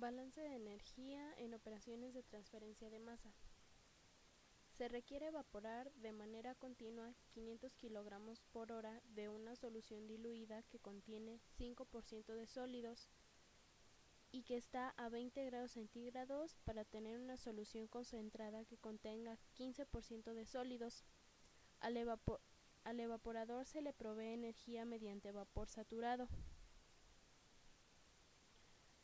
Balance de energía en operaciones de transferencia de masa. Se requiere evaporar de manera continua 500 kilogramos por hora de una solución diluida que contiene 5% de sólidos y que está a 20 grados centígrados para tener una solución concentrada que contenga 15% de sólidos. Al evaporador se le provee energía mediante vapor saturado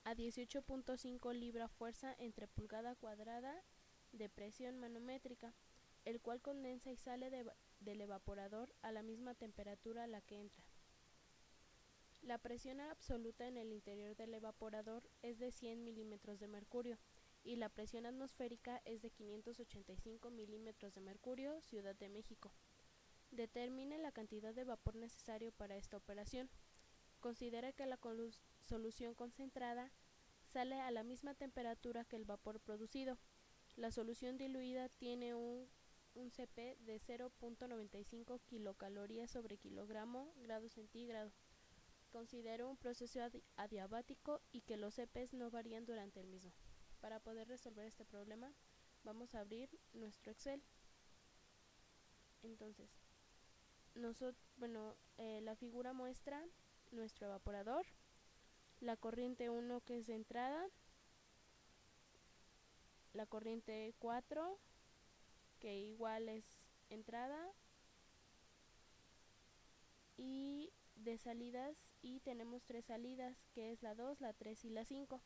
a 18.5 libra-fuerza entre pulgada cuadrada de presión manométrica, el cual condensa y sale del evaporador a la misma temperatura a la que entra. La presión absoluta en el interior del evaporador es de 100 milímetros de mercurio y la presión atmosférica es de 585 milímetros de mercurio, Ciudad de México. Determine la cantidad de vapor necesario para esta operación. Considere que la solución concentrada sale a la misma temperatura que el vapor producido. La solución diluida tiene un Cp de 0.95 kilocalorías sobre kilogramo grado centígrado. Considere un proceso adiabático y que los Cp's no varían durante el mismo. Para poder resolver este problema, vamos a abrir nuestro Excel. Entonces, la figura muestra nuestro evaporador, la corriente 1 que es de entrada, la corriente 4 que igual es entrada y de salidas, y tenemos 3 salidas que es la 2, la 3 y la 5.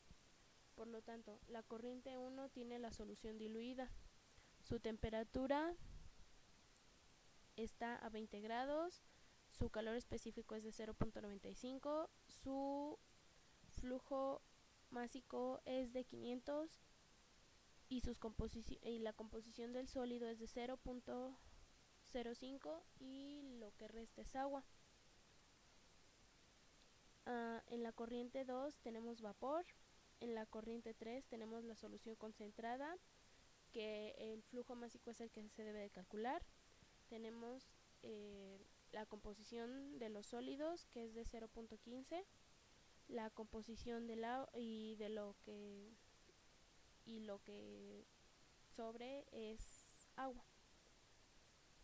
Por lo tanto, la corriente 1 tiene la solución diluida. Su temperatura está a 20 grados, su calor específico es de 0.95, su flujo másico es de 500 y la composición del sólido es de 0.05 y lo que resta es agua. En la corriente 2 tenemos vapor, en la corriente 3 tenemos la solución concentrada, que el flujo másico es el que se debe de calcular. Tenemos la composición de los sólidos, que es de 0.15, la composición del agua y lo que sobre es agua.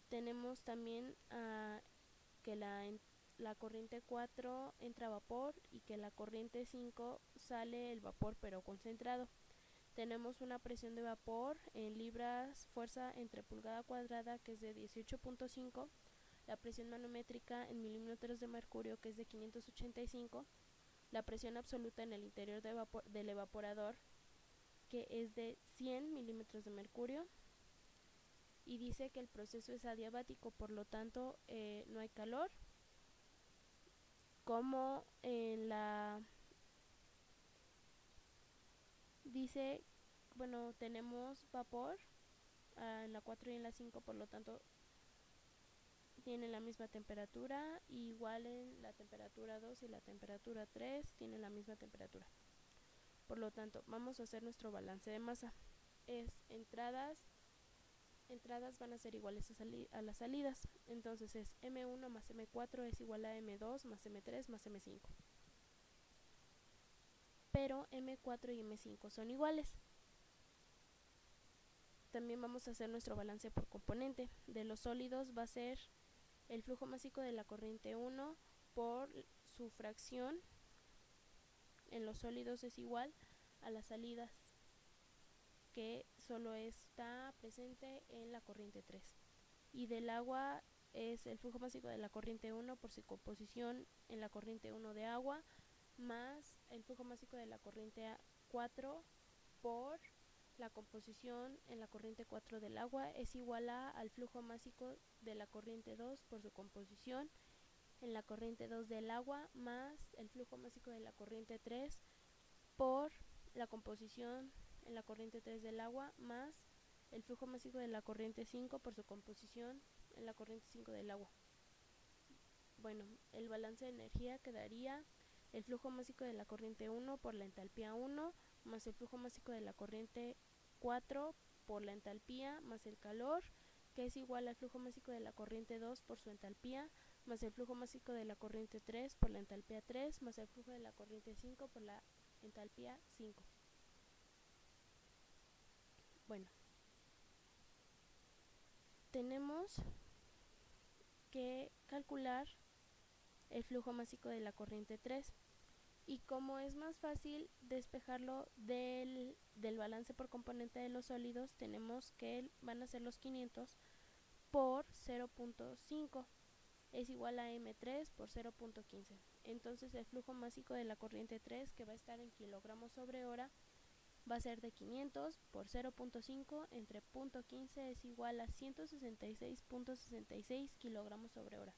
Tenemos también que la corriente 4 entra vapor y que la corriente 5 sale el vapor pero concentrado. Tenemos una presión de vapor en libras fuerza entre pulgada cuadrada que es de 18.5, la presión manométrica en milímetros de mercurio que es de 585, la presión absoluta en el interior del evaporador que es de 100 milímetros de mercurio, y dice que el proceso es adiabático, por lo tanto no hay calor, como en la tenemos vapor en la 4 y en la 5, por lo tanto tienen la misma temperatura, y igual en la temperatura 2 y la temperatura 3 tienen la misma temperatura. Por lo tanto, vamos a hacer nuestro balance de masa. Entradas van a ser iguales a las salidas, entonces es M1 más M4 es igual a M2 más M3 más M5. Pero M4 y M5 son iguales. También vamos a hacer nuestro balance por componente. De los sólidos va a ser el flujo másico de la corriente 1 por su fracción en los sólidos es igual a las salidas, que solo está presente en la corriente 3. Y del agua es el flujo másico de la corriente 1 por su composición en la corriente 1 de agua, más el flujo másico de la corriente 4 por la composición en la corriente 4 del agua es igual al flujo másico de la corriente 2 por su composición en la corriente 2 del agua, más el flujo másico de la corriente 3 por la composición en la corriente 3 del agua, más el flujo másico de la corriente 5 por su composición en la corriente 5 del agua. Bueno, el balance de energía quedaría el flujo másico de la corriente 1 por la entalpía 1 más el flujo másico de la corriente 4 por la entalpía más el calor, que es igual al flujo másico de la corriente 2 por su entalpía más el flujo másico de la corriente 3 por la entalpía 3 más el flujo de la corriente 5 por la entalpía 5. Bueno, tenemos que calcular el flujo másico de la corriente 3. Y como es más fácil despejarlo del balance por componente de los sólidos, tenemos que van a ser los 500 por 0.5 es igual a M3 por 0.15. Entonces el flujo másico de la corriente 3, que va a estar en kilogramos sobre hora, va a ser de 500 por 0.5 entre 0.15 es igual a 166.66 kilogramos sobre hora.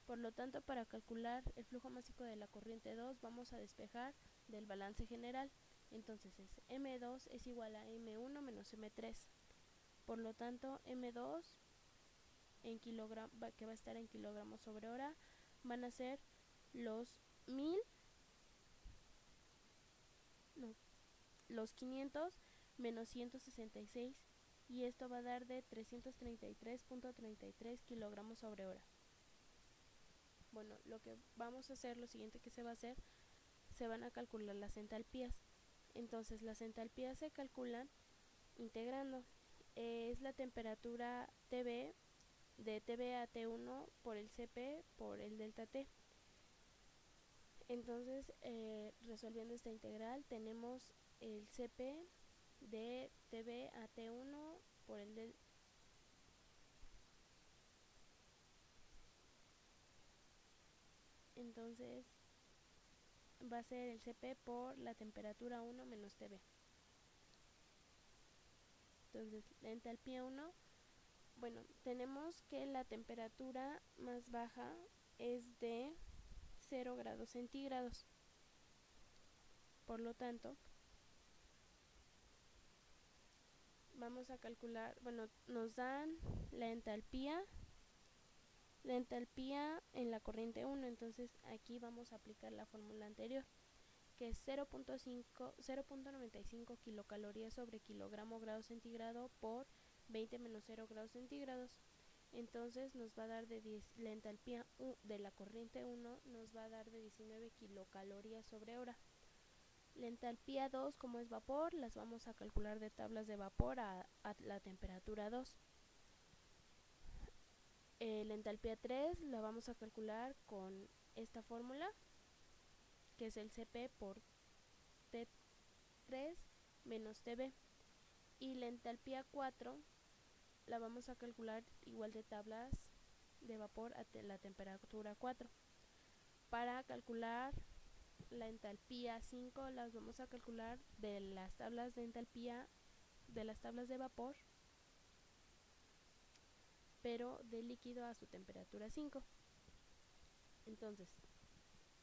Por lo tanto, para calcular el flujo másico de la corriente 2 vamos a despejar del balance general. Entonces es M2 es igual a M1 menos M3. Por lo tanto, M2 en que va a estar en kilogramos sobre hora van a ser los 500 menos 166 y esto va a dar de 333.33 kilogramos sobre hora. Bueno, lo que vamos a hacer, lo siguiente que se va a hacer, se van a calcular las entalpías. Entonces las entalpías se calculan integrando. Es la temperatura TB de TB a T1 por el CP por el delta T. Entonces, resolviendo esta integral, tenemos el CP de TB a T1 por el delta. Entonces va a ser el CP por la temperatura 1 menos TB. Entonces la entalpía 1, bueno, tenemos que la temperatura más baja es de 0 grados centígrados. Por lo tanto, vamos a calcular, bueno, nos dan la entalpía en la corriente 1, entonces aquí vamos a aplicar la fórmula anterior, que es 0.95 kilocalorías sobre kilogramo grado centígrado por 20 menos 0 grados centígrados. Entonces nos va a dar la entalpía de la corriente 1 nos va a dar de 19 kilocalorías sobre hora. La entalpía 2, como es vapor, las vamos a calcular de tablas de vapor a la temperatura 2. La entalpía 3 la vamos a calcular con esta fórmula, que es el CP por T3 menos TB. Y la entalpía 4 la vamos a calcular igual de tablas de vapor a la temperatura 4. Para calcular la entalpía 5 las vamos a calcular de las tablas de entalpía de las tablas de vapor, pero de líquido a su temperatura 5. Entonces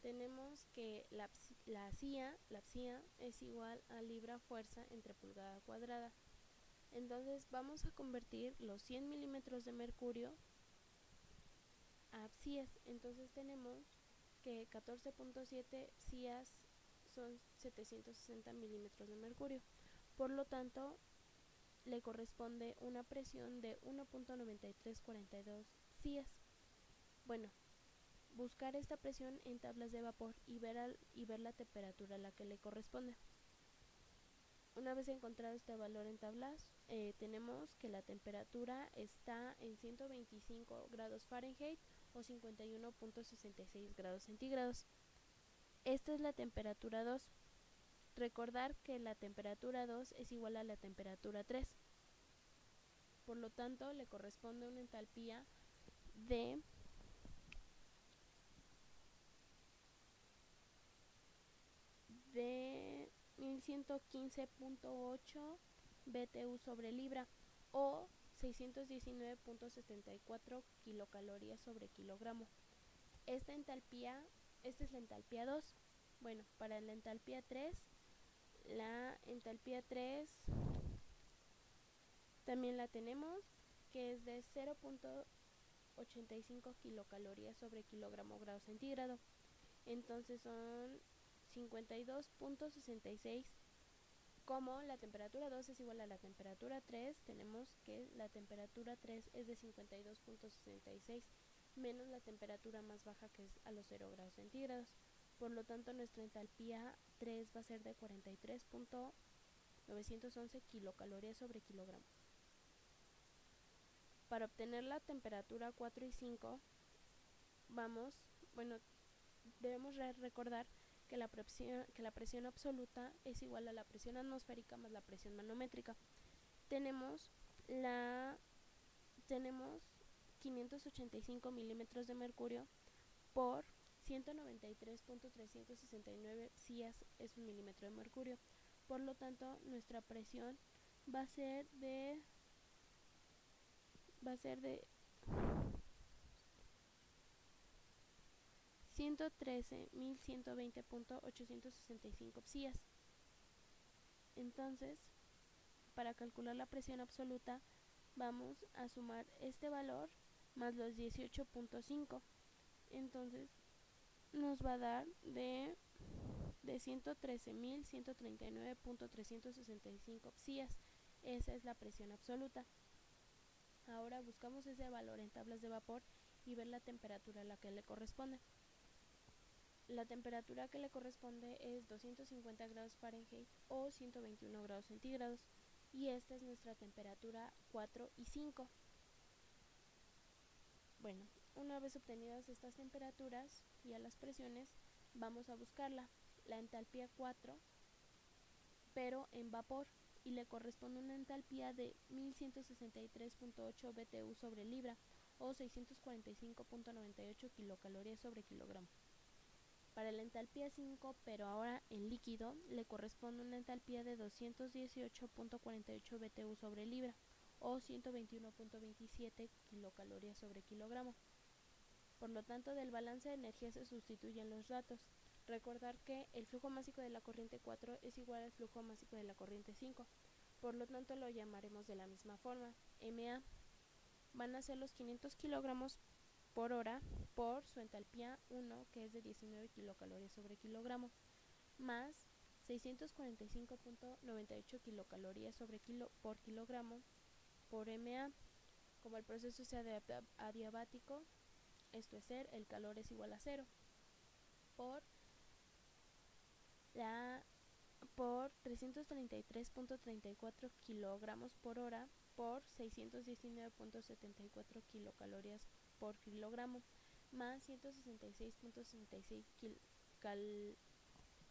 tenemos que la psia es igual a libra fuerza entre pulgada cuadrada. Entonces vamos a convertir los 100 milímetros de mercurio a psias. Entonces tenemos que 14.7 psias son 760 milímetros de mercurio. Por lo tanto, le corresponde una presión de 1.9342 psias. Bueno, buscar esta presión en tablas de vapor y ver la temperatura a la que le corresponde. Una vez encontrado este valor en tablas, tenemos que la temperatura está en 125 grados Fahrenheit o 51.66 grados centígrados. Esta es la temperatura 2. Recordar que la temperatura 2 es igual a la temperatura 3. Por lo tanto, le corresponde una entalpía de 1115.8 BTU sobre libra o 619.74 kilocalorías sobre kilogramo. Esta es la entalpía 2. Bueno, para la entalpía 3 también la tenemos, que es de 0.85 kilocalorías sobre kilogramo grado centígrado. Entonces son 52.66. Como la temperatura 2 es igual a la temperatura 3, tenemos que la temperatura 3 es de 52.66 menos la temperatura más baja, que es a los 0 grados centígrados. Por lo tanto, nuestra entalpía 3 va a ser de 43. 911 kilocalorías sobre kilogramo. Para obtener la temperatura 4 y 5, debemos recordar que la presión absoluta es igual a la presión atmosférica más la presión manométrica. Tenemos 585 milímetros de mercurio por 193.369 psias es un milímetro de mercurio. Por lo tanto, nuestra presión va a ser de 113.120.865 psias. Entonces, para calcular la presión absoluta, vamos a sumar este valor más los 18.5. Entonces, nos va a dar de 113.139.365 psias. Esa es la presión absoluta. Ahora buscamos ese valor en tablas de vapor y ver la temperatura a la que le corresponde. La temperatura que le corresponde es 250 grados Fahrenheit o 121 grados centígrados, y esta es nuestra temperatura 4 y 5. Bueno, una vez obtenidas estas temperaturas y a las presiones, vamos a buscarla, la entalpía 4, pero en vapor, y le corresponde una entalpía de 1163.8 BTU sobre libra o 645.98 kilocalorías sobre kilogramo. Para la entalpía 5, pero ahora en líquido, le corresponde una entalpía de 218.48 BTU sobre libra o 121.27 kilocalorías sobre kilogramo. Por lo tanto, del balance de energía se sustituyen los datos. Recordar que el flujo másico de la corriente 4 es igual al flujo másico de la corriente 5. Por lo tanto, lo llamaremos de la misma forma. MA van a ser los 500 kilogramos por hora por su entalpía 1, que es de 19 kilocalorías sobre kilogramo, más 645.98 kilocalorías por kilogramo por MA. Como el proceso es adiabático, esto es ser, el calor es igual a 0, por 333.34 kilogramos por hora por 619.74 kilocalorías por kilogramo, más 166.66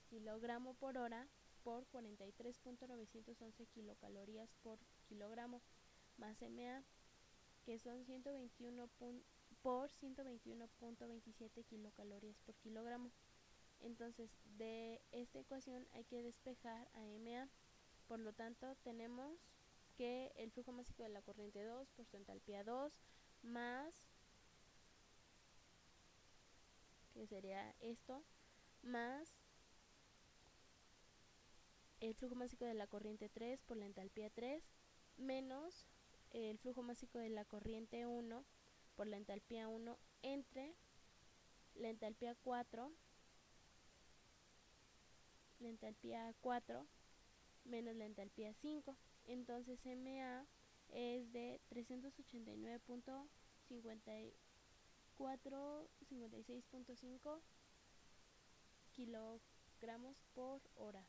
kilogramo por hora por 43.911 kilocalorías por kilogramo, más MA, que son 121 por 121.27 kilocalorías por kilogramo. Entonces, de esta ecuación hay que despejar a MA. Por lo tanto, tenemos que el flujo másico de la corriente 2 por su entalpía 2 más, que sería esto, más el flujo másico de la corriente 3 por la entalpía 3 menos el flujo másico de la corriente 1 por la entalpía 1 entre la entalpía 4 menos la entalpía 5. Entonces MA es de 389.56.5 kilogramos por hora.